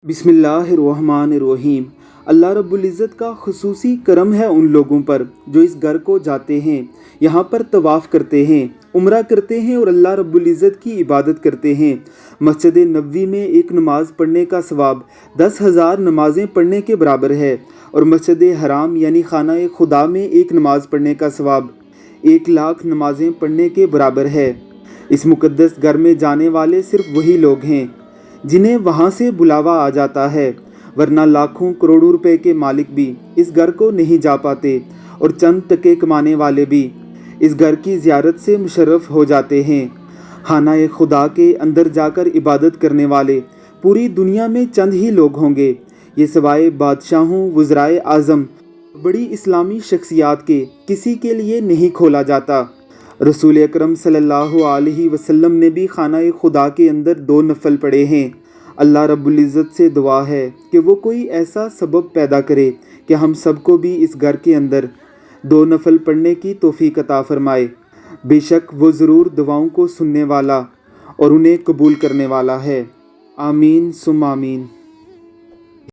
बिस्मिल्लाहिर्रहमानिर्रहीम। अल्लाह रब्बुल इज़्ज़त का खुसूसी करम है उन लोगों पर जो इस घर को जाते हैं, यहाँ पर तवाफ़ करते हैं, उम्रा करते हैं और अल्लाह रब्बुल इज़्ज़त की इबादत करते हैं। मस्जिद नबवी में एक नमाज़ पढ़ने का सवाब 10,000 नमाज़ें पढ़ने के बराबर है और मस्जिद हराम यानी खाना खुदा में एक नमाज़ पढ़ने का सवाब 1,00,000 नमाज़ें पढ़ने के बराबर है। इस मुक़द्दस घर में जाने वाले सिर्फ वही लोग हैं जिन्हें वहाँ से बुलावा आ जाता है, वरना लाखों करोड़ों रुपए के मालिक भी इस घर को नहीं जा पाते और चंद टके कमाने वाले भी इस घर की ज़ियारत से मुशर्रफ हो जाते हैं। खाना खुदा के अंदर जाकर इबादत करने वाले पूरी दुनिया में चंद ही लोग होंगे। ये सिवाय बादशाहों, वज़राए आज़म, बड़ी इस्लामी शख्सियात के किसी के लिए नहीं खोला जाता। रसूल अकरम सल्लल्लाहु अलैहि वसल्लम ने भी खाना खुदा के अंदर 2 नफल पढ़े हैं। अल्लाह रब्बुल इज़्ज़त से दुआ है कि वो कोई ऐसा सबब पैदा करे कि हम सबको भी इस घर के अंदर 2 नफल पढ़ने की तौफीक अता फरमाए। बेशक वो ज़रूर दुआओं को सुनने वाला और उन्हें कबूल करने वाला है। आमीन सुम आमीन।